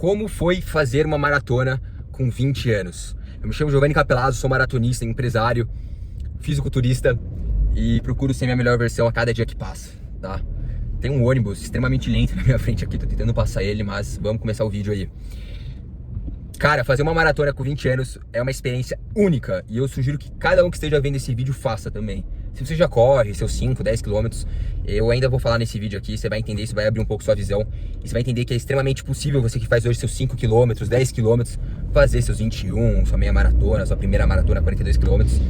Como foi fazer uma maratona com 20 anos? Eu me chamo Giovanni Capelazzo, sou maratonista, empresário, fisiculturista e procuro ser minha melhor versão a cada dia que passa, tá? Tem um ônibus extremamente lento na minha frente aqui, tô tentando passar ele, mas vamos começar o vídeo aí. Cara, fazer uma maratona com 20 anos é uma experiência única e eu sugiro que cada um que esteja vendo esse vídeo faça também. Se você já corre seus 5, 10 quilômetros, eu ainda vou falar nesse vídeo aqui, você vai entender, isso vai abrir um pouco sua visão e você vai entender que é extremamente possível você que faz hoje seus 5 quilômetros, 10 quilômetros, fazer seus 21, sua meia maratona, sua primeira maratona, 42 quilômetros.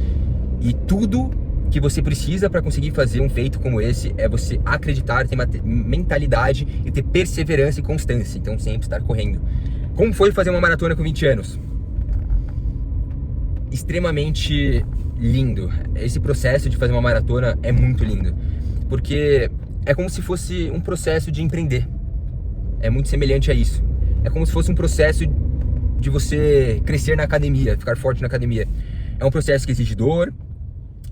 E tudo que você precisa para conseguir fazer um feito como esse é você acreditar, ter mentalidade e ter perseverança e constância, então sempre estar correndo. Como foi fazer uma maratona com 20 anos? Extremamente lindo. Esse processo de fazer uma maratona é muito lindo, porque é como se fosse um processo de empreender. É muito semelhante a isso. É como se fosse um processo de você crescer na academia, ficar forte na academia. É um processo que exige dor,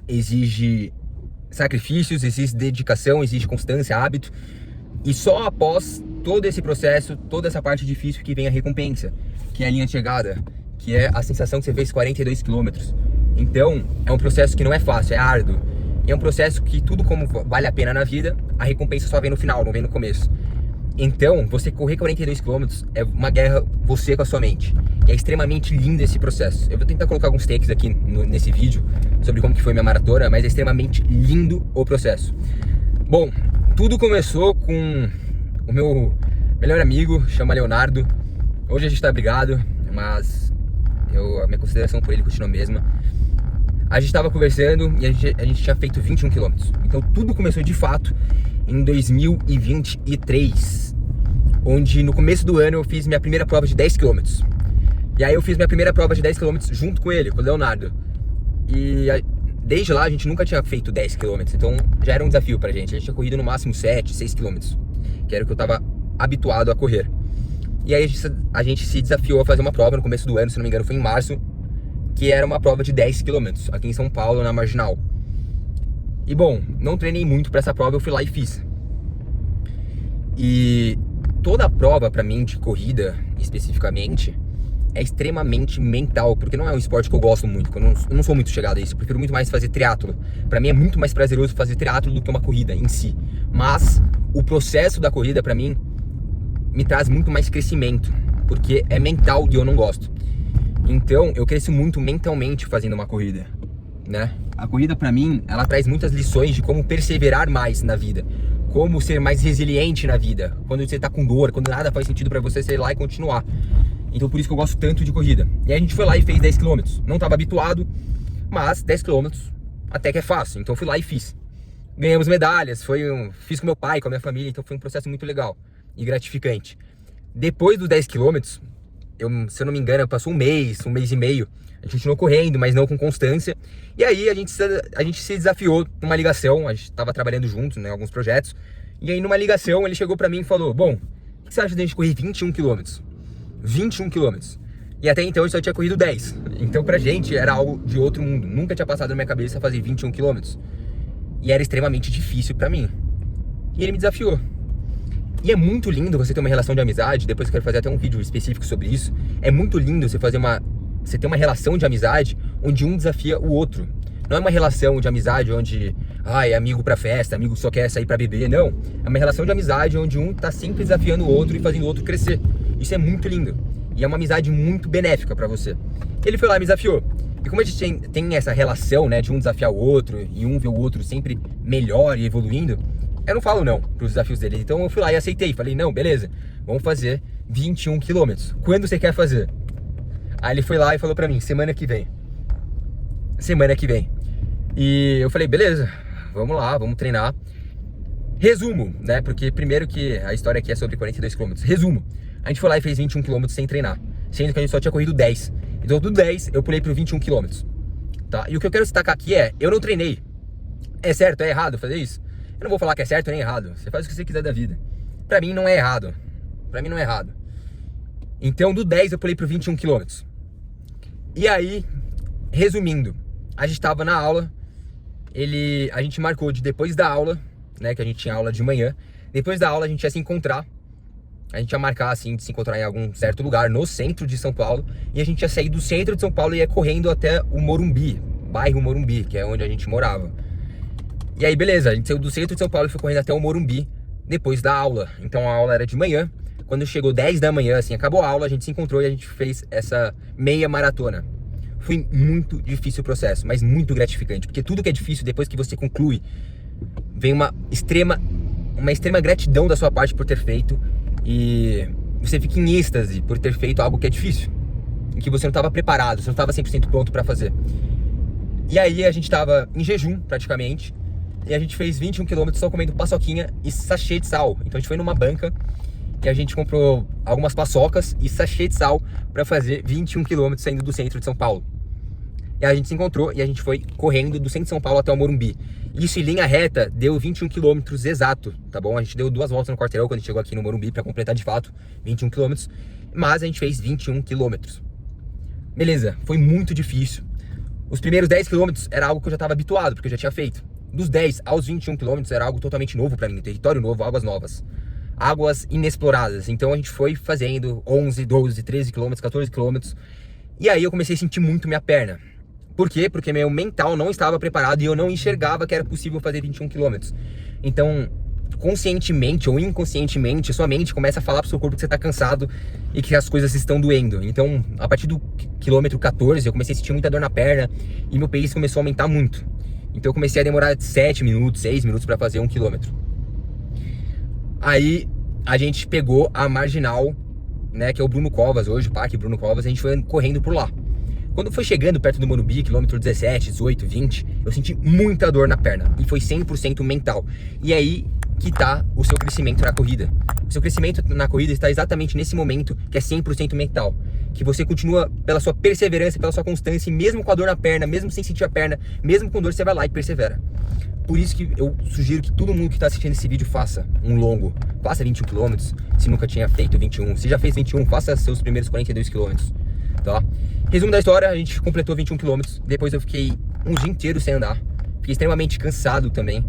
exige sacrifícios, exige dedicação, exige constância, hábito. E só após todo esse processo, toda essa parte difícil que vem a recompensa, que é a linha de chegada, que é a sensação que você fez 42 quilômetros. Então, é um processo que não é fácil, é árduo. E é um processo que tudo como vale a pena na vida, a recompensa só vem no final, não vem no começo. Então, você correr 42 quilômetros é uma guerra você com a sua mente. E é extremamente lindo esse processo. Eu vou tentar colocar alguns takes aqui nesse vídeo sobre como que foi minha maratona, mas é extremamente lindo o processo. Bom, tudo começou com o meu melhor amigo, chama Leonardo. Hoje a gente tá brigado, mas a minha consideração por ele continua a mesma. A gente tava conversando e a gente tinha feito 21 km. Então tudo começou de fato em 2023, onde no começo do ano eu fiz minha primeira prova de 10 km. E aí eu fiz minha primeira prova de 10 km junto com ele, com o Leonardo. E desde lá a gente nunca tinha feito 10 km, então já era um desafio pra gente. A gente tinha corrido no máximo 7, 6 km, que era o que eu tava habituado a correr. E aí a gente se desafiou a fazer uma prova no começo do ano, se não me engano foi em março, que era uma prova de 10 km, aqui em São Paulo, na Marginal. E bom, não treinei muito pra essa prova, eu fui lá e fiz. E toda a prova pra mim, de corrida especificamente, é extremamente mental, porque não é um esporte que eu gosto muito, eu não sou muito chegado a isso, eu prefiro muito mais fazer triatlo. Pra mim é muito mais prazeroso fazer triatlo do que uma corrida em si. Mas o processo da corrida pra mim me traz muito mais crescimento, porque é mental e eu não gosto. Então eu cresci muito mentalmente fazendo uma corrida, né? A corrida pra mim, ela traz muitas lições de como perseverar mais na vida, como ser mais resiliente na vida, quando você tá com dor, quando nada faz sentido pra você, ir lá e continuar. Então por isso que eu gosto tanto de corrida. E aí a gente foi lá e fez 10 km. Não estava habituado, mas 10 km até que é fácil. Então eu fui lá e fiz. Ganhamos medalhas, fiz com meu pai, com a minha família, então foi um processo muito legal e gratificante. Depois dos 10 km, se eu não me engano, passou um mês e meio, a gente continuou correndo, mas não com constância. E aí a gente se desafiou numa ligação, a gente estava trabalhando juntos, né, em alguns projetos. E aí numa ligação ele chegou pra mim e falou: bom, o que você acha de a gente correr 21 km? 21 km. E até então eu só tinha corrido 10. Então pra gente era algo de outro mundo. Nunca tinha passado na minha cabeça fazer 21 km. E era extremamente difícil pra mim. E ele me desafiou. E é muito lindo você ter uma relação de amizade. Depois eu quero fazer até um vídeo específico sobre isso. É muito lindo você ter uma relação de amizade onde um desafia o outro. Não é uma relação de amizade onde é amigo pra festa, amigo só quer sair pra beber. Não. É uma relação de amizade onde um tá sempre desafiando o outro e fazendo o outro crescer. Isso é muito lindo. E é uma amizade muito benéfica pra você. Ele foi lá e me desafiou. E como a gente tem essa relação, né, de um desafiar o outro e um ver o outro sempre melhor e evoluindo, eu não falo não pros desafios dele. Então eu fui lá e aceitei. Falei: não, beleza, vamos fazer 21 km. Quando você quer fazer? Aí ele foi lá e falou pra mim: semana que vem. Semana que vem. E eu falei: beleza, vamos lá, vamos treinar. Resumo, né, porque primeiro que a história aqui é sobre 42 km. Resumo. A gente foi lá e fez 21 km sem treinar, sendo que a gente só tinha corrido 10. Então do 10 eu pulei pro 21 km, tá? E o que eu quero destacar aqui eu não treinei. É certo, é errado fazer isso? Eu não vou falar que é certo nem errado. Você faz o que você quiser da vida. Pra mim não é errado. Pra mim não é errado. Então do 10 eu pulei pro 21 km. E aí, resumindo, a gente tava na aula, a gente marcou de depois da aula, né, que a gente tinha aula de manhã, depois da aula a gente ia se encontrar A gente ia marcar, assim, de se encontrar em algum certo lugar no centro de São Paulo. E a gente ia sair do centro de São Paulo e ia correndo até o Morumbi, bairro Morumbi, que é onde a gente morava. E aí, beleza, a gente saiu do centro de São Paulo e foi correndo até o Morumbi depois da aula. Então a aula era de manhã. Quando chegou 10 da manhã, assim, acabou a aula, a gente se encontrou e a gente fez essa meia maratona. Foi muito difícil o processo, mas muito gratificante. Porque tudo que é difícil, depois que você conclui, vem uma extrema gratidão da sua parte por ter feito. E você fica em êxtase por ter feito algo que é difícil, em que você não estava preparado, você não estava 100% pronto para fazer. E aí a gente estava em jejum praticamente, e a gente fez 21 km só comendo paçoquinha e sachê de sal. Então a gente foi numa banca e a gente comprou algumas paçocas e sachê de sal para fazer 21 km saindo do centro de São Paulo. E aí a gente se encontrou e a gente foi correndo do centro de São Paulo até o Morumbi. Isso em linha reta deu 21 km exato, tá bom? A gente deu 2 voltas no quarteirão quando a gente chegou aqui no Morumbi para completar de fato 21 km, mas a gente fez 21 km. Beleza, foi muito difícil. Os primeiros 10 km era algo que eu já estava habituado, porque eu já tinha feito. Dos 10 aos 21 km era algo totalmente novo para mim, território novo, águas novas, águas inexploradas. Então a gente foi fazendo 11, 12, 13 km, 14 km. E aí eu comecei a sentir muito minha perna. Por quê? Porque meu mental não estava preparado e eu não enxergava que era possível fazer 21 km. Então, conscientemente ou inconscientemente, sua mente começa a falar pro seu corpo que você está cansado e que as coisas estão doendo. Então, a partir do quilômetro 14, eu comecei a sentir muita dor na perna e meu pace começou a aumentar muito. Então, eu comecei a demorar 7 minutos, 6 minutos para fazer 1 quilômetro. Aí, a gente pegou a marginal, né, que é o Bruno Covas hoje, o Parque Bruno Covas, a gente foi correndo por lá. Quando foi chegando perto do Morumbi, quilômetro 17, 18, 20, eu senti muita dor na perna. E foi 100% mental. E aí que tá o seu crescimento na corrida. O seu crescimento na corrida está exatamente nesse momento que é 100% mental. Que você continua pela sua perseverança, pela sua constância, e mesmo com a dor na perna, mesmo sem sentir a perna, mesmo com dor, você vai lá e persevera. Por isso que eu sugiro que todo mundo que está assistindo esse vídeo faça um longo. Faça 21 km, se nunca tinha feito 21. Se já fez 21, faça seus primeiros 42 km. Tá? Resumo da história, a gente completou 21 km. Depois eu fiquei um dia inteiro sem andar. Fiquei extremamente cansado também.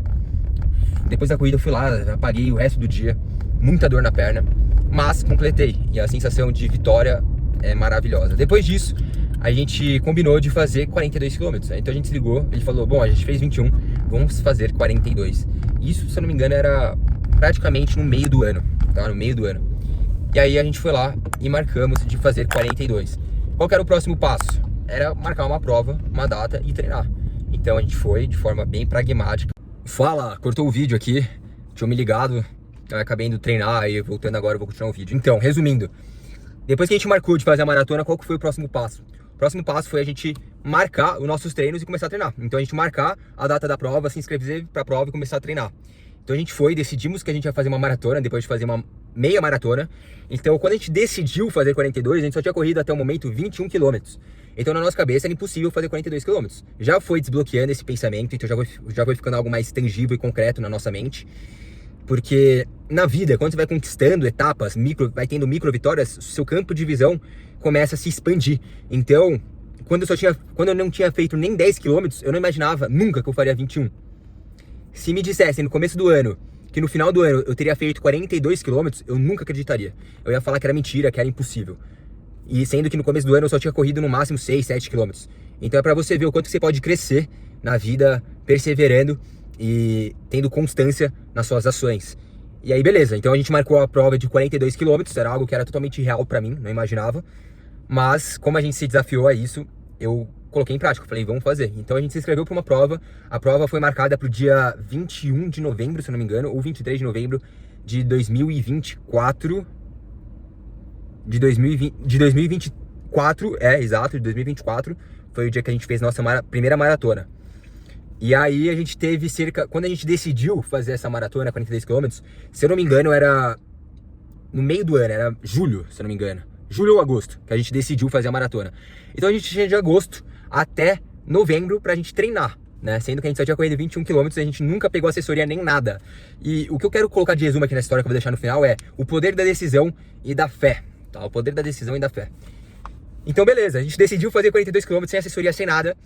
Depois da corrida eu fui lá, apaguei o resto do dia. Muita dor na perna, mas completei. E a sensação de vitória é maravilhosa. Depois disso, a gente combinou de fazer 42 km. Então a gente se ligou, ele falou, bom, a gente fez 21, vamos fazer 42. Isso, se eu não me engano, era praticamente no meio do ano, tá? No meio do ano. E aí a gente foi lá e marcamos de fazer 42. Qual que era o próximo passo? Era marcar uma prova, uma data e treinar. Então a gente foi de forma bem pragmática. Fala, cortou o vídeo aqui, tinha me ligado, eu acabei indo treinar e voltando agora eu vou continuar o vídeo. Então, resumindo, depois que a gente marcou de fazer a maratona, qual que foi o próximo passo? O próximo passo foi a gente marcar os nossos treinos e começar a treinar. Então a gente marcar a data da prova, se inscrever para a prova e começar a treinar. Então a gente foi, decidimos que a gente ia fazer uma maratona, depois de fazer uma meia maratona. Então quando a gente decidiu fazer 42, a gente só tinha corrido até o momento 21 km. Então na nossa cabeça era impossível fazer 42 km. Já foi desbloqueando esse pensamento, então já foi ficando algo mais tangível e concreto na nossa mente. Porque na vida, quando você vai conquistando etapas, vai tendo micro vitórias, seu campo de visão começa a se expandir. Então, quando eu não tinha feito nem 10 km, eu não imaginava nunca que eu faria 21. Se me dissessem no começo do ano que no final do ano eu teria feito 42 km, eu nunca acreditaria. Eu ia falar que era mentira, que era impossível. E sendo que no começo do ano eu só tinha corrido no máximo 6, 7 km. Então é pra você ver o quanto você pode crescer na vida, perseverando e tendo constância nas suas ações. E aí beleza, então a gente marcou a prova de 42 km, era algo que era totalmente real pra mim, não imaginava. Mas como a gente se desafiou a isso, eu coloquei em prática, falei, vamos fazer. Então a gente se inscreveu para uma prova, a prova foi marcada para o dia 21 de novembro, se eu não me engano, ou 23 de novembro de 2024, de 2024, exato, de 2024, foi o dia que a gente fez nossa primeira maratona. E aí a gente teve quando a gente decidiu fazer essa maratona, 42 km, se eu não me engano era no meio do ano, era julho, se eu não me engano. Julho ou agosto, que a gente decidiu fazer a maratona. Então a gente tinha de agosto até novembro pra gente treinar, né? Sendo que a gente só tinha corrido 21 km, a gente nunca pegou assessoria nem nada. E o que eu quero colocar de resumo aqui na história que eu vou deixar no final é o poder da decisão e da fé, tá? O poder da decisão e da fé. Então beleza, a gente decidiu fazer 42 km sem assessoria, sem nada.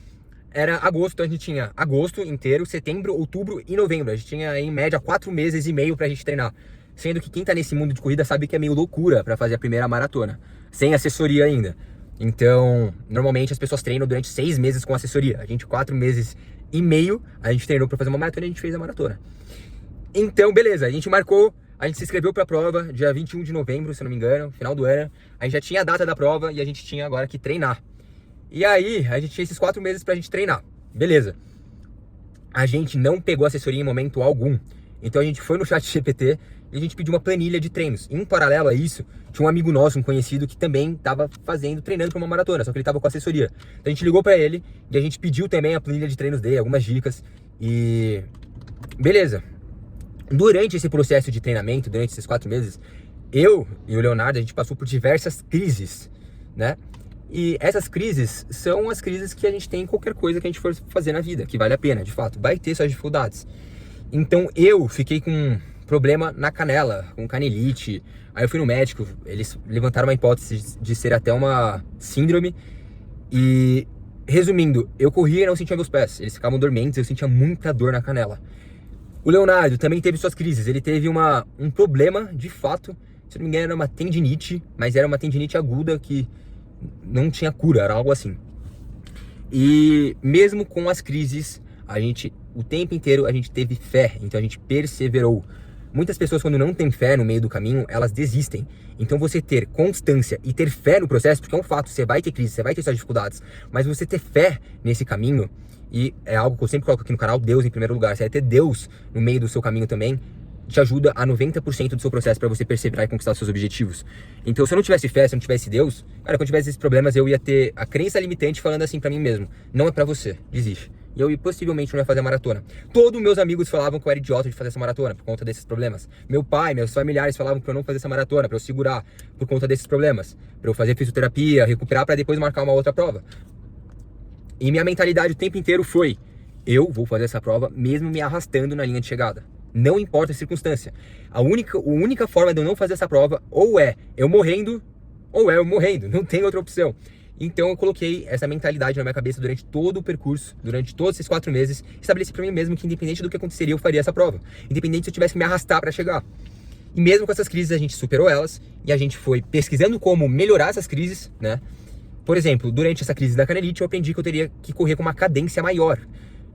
Era agosto, então a gente tinha agosto inteiro, setembro, outubro e novembro. A gente tinha em média 4 meses e meio pra gente treinar. sendo que quem tá nesse mundo de corrida sabe que é meio loucura para fazer a primeira maratona, sem assessoria ainda. Então, normalmente as pessoas treinam durante 6 meses com assessoria. A gente, 4 meses e meio, a gente treinou para fazer uma maratona e a gente fez a maratona. Então, beleza, a gente se inscreveu pra prova dia 21 de novembro, se não me engano, final do ano. A gente já tinha a data da prova e a gente tinha agora que treinar. E aí, a gente tinha esses 4 meses pra gente treinar. Beleza. A gente não pegou assessoria em momento algum. Então a gente foi no ChatGPT e a gente pediu uma planilha de treinos. Em paralelo a isso, tinha um amigo nosso, um conhecido, que também estava treinando para uma maratona, só que ele estava com assessoria. Então a gente ligou para ele e a gente pediu também a planilha de treinos dele, algumas dicas. E beleza. Durante esse processo de treinamento, durante esses 4 meses, eu e o Leonardo, a gente passou por diversas crises, né? E essas crises são as crises que a gente tem em qualquer coisa que a gente for fazer na vida, que vale a pena, de fato. Vai ter suas dificuldades. Então eu fiquei com um problema na canela, com canelite. Aí eu fui no médico, eles levantaram uma hipótese de ser até uma síndrome. E, resumindo, eu corria e não sentia meus pés. Eles ficavam dormentes, eu sentia muita dor na canela. O Leonardo também teve suas crises. Ele teve um problema, de fato, se não me engano era uma tendinite, mas era uma tendinite aguda que não tinha cura, era algo assim. E mesmo com as crises, o tempo inteiro a gente teve fé, então a gente perseverou. Muitas pessoas, quando não tem fé no meio do caminho, elas desistem. Então você ter constância e ter fé no processo, porque é um fato, você vai ter crise, você vai ter suas dificuldades, mas você ter fé nesse caminho, e é algo que eu sempre coloco aqui no canal, Deus em primeiro lugar, você vai ter Deus no meio do seu caminho também, te ajuda a 90% do seu processo para você perseverar e conquistar os seus objetivos. Então, se eu não tivesse fé, se eu não tivesse Deus, cara, quando eu tivesse esses problemas, eu ia ter a crença limitante falando assim para mim mesmo: não é para você, desiste. E eu possivelmente não ia fazer a maratona. Todos meus amigos falavam que eu era idiota de fazer essa maratona por conta desses problemas. Meu pai, meus familiares falavam para eu não fazer essa maratona, para eu segurar por conta desses problemas, para eu fazer fisioterapia, recuperar para depois marcar uma outra prova. E minha mentalidade o tempo inteiro foi: eu vou fazer essa prova mesmo me arrastando na linha de chegada. Não importa a circunstância. A única forma de eu não fazer essa prova ou é eu morrendo, ou é eu morrendo. Não tem outra opção. Então eu coloquei essa mentalidade na minha cabeça durante todo o percurso, durante todos esses 4 meses. Estabeleci pra mim mesmo que independente do que aconteceria, eu faria essa prova. Independente se eu tivesse que me arrastar pra chegar. E mesmo com essas crises, a gente superou elas. E a gente foi pesquisando como melhorar essas crises, né? Por exemplo, durante essa crise da canelite, eu aprendi que eu teria que correr com uma cadência maior.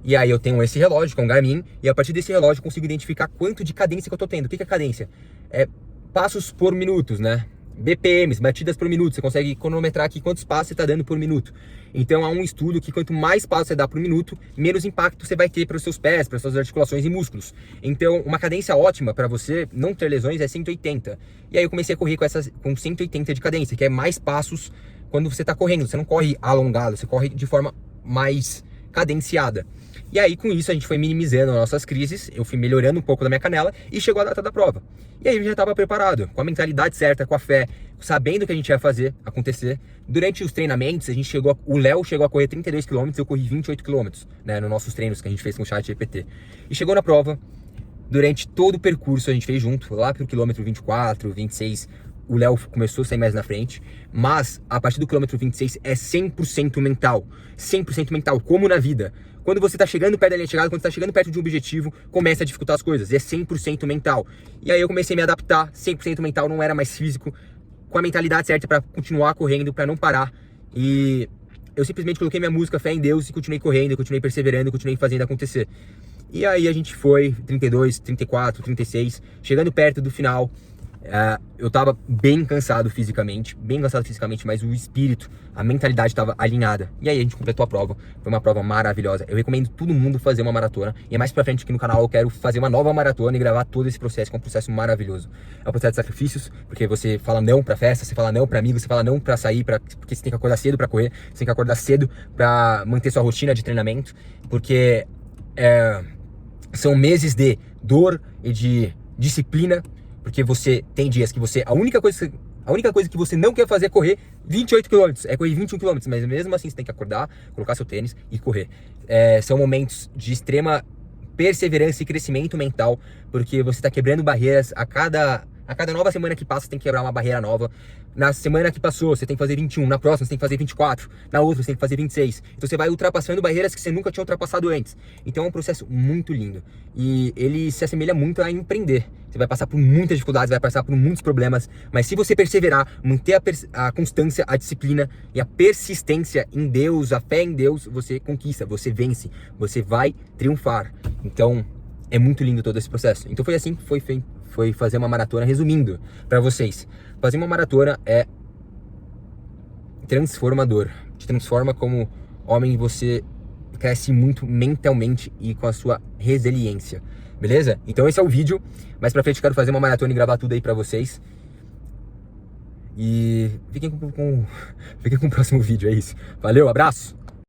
E aí eu tenho esse relógio, que é um Garmin, e a partir desse relógio eu consigo identificar quanto de cadência que eu tô tendo. O que é cadência? É passos por minutos, né? BPMs, batidas por minuto. Você consegue cronometrar aqui quantos passos você tá dando por minuto. Então há um estudo que quanto mais passos você dá por minuto, menos impacto você vai ter para os seus pés, para as suas articulações e músculos. Então uma cadência ótima para você não ter lesões é 180. E aí eu comecei a correr com 180 de cadência, que é mais passos quando você tá correndo. Você não corre alongado, você corre de forma mais cadenciada. E aí com isso a gente foi minimizando nossas crises, eu fui melhorando um pouco da minha canela e chegou a data da prova. E aí eu já estava preparado, com a mentalidade certa, com a fé, sabendo o que a gente ia fazer acontecer. Durante os treinamentos, o Léo chegou a correr 32 km, eu corri 28 km, né, nos nossos treinos que a gente fez com o ChatGPT. E chegou na prova, durante todo o percurso a gente fez junto, lá pro quilômetro 24, 26, o Léo começou a sair mais na frente, mas a partir do quilômetro 26 é 100% mental, 100% mental, como na vida. Quando você tá chegando perto da linha de chegada, quando você tá chegando perto de um objetivo, começa a dificultar as coisas, é 100% mental. E aí eu comecei a me adaptar, 100% mental, não era mais físico, com a mentalidade certa para continuar correndo, para não parar. E eu simplesmente coloquei minha música, fé em Deus, e continuei correndo, continuei perseverando, continuei fazendo acontecer. E aí a gente foi 32, 34, 36, chegando perto do final. Eu tava bem cansado fisicamente, mas o espírito, a mentalidade tava alinhada. E aí a gente completou a prova, foi uma prova maravilhosa. Eu recomendo todo mundo fazer uma maratona. E mais pra frente aqui no canal eu quero fazer uma nova maratona e gravar todo esse processo, que é um processo maravilhoso. É um processo de sacrifícios, porque você fala não pra festa, você fala não pra amigos, você fala não pra sair, porque você tem que acordar cedo pra correr, você tem que acordar cedo pra manter sua rotina de treinamento, porque são meses de dor e de disciplina. Porque você tem dias que a única coisa que você não quer fazer é correr 28 km, é correr 21 km, mas mesmo assim você tem que acordar, colocar seu tênis e correr. São momentos de extrema perseverança e crescimento mental, porque você está quebrando barreiras a A cada nova semana que passa, você tem que quebrar uma barreira nova. Na semana que passou, você tem que fazer 21. Na próxima, você tem que fazer 24. Na outra, você tem que fazer 26. Então, você vai ultrapassando barreiras que você nunca tinha ultrapassado antes. Então, é um processo muito lindo. E ele se assemelha muito a empreender. Você vai passar por muitas dificuldades, vai passar por muitos problemas. Mas se você perseverar, manter a constância, a disciplina e a persistência em Deus, a fé em Deus, você conquista, você vence. Você vai triunfar. Então, é muito lindo todo esse processo. Então, foi assim que foi fazer uma maratona. Resumindo para vocês, fazer uma maratona é transformador, te transforma como homem, você cresce muito mentalmente e com a sua resiliência, beleza? Então esse é o vídeo, mais pra frente eu quero fazer uma maratona e gravar tudo aí pra vocês. E fiquem com o próximo vídeo, é isso. Valeu, abraço!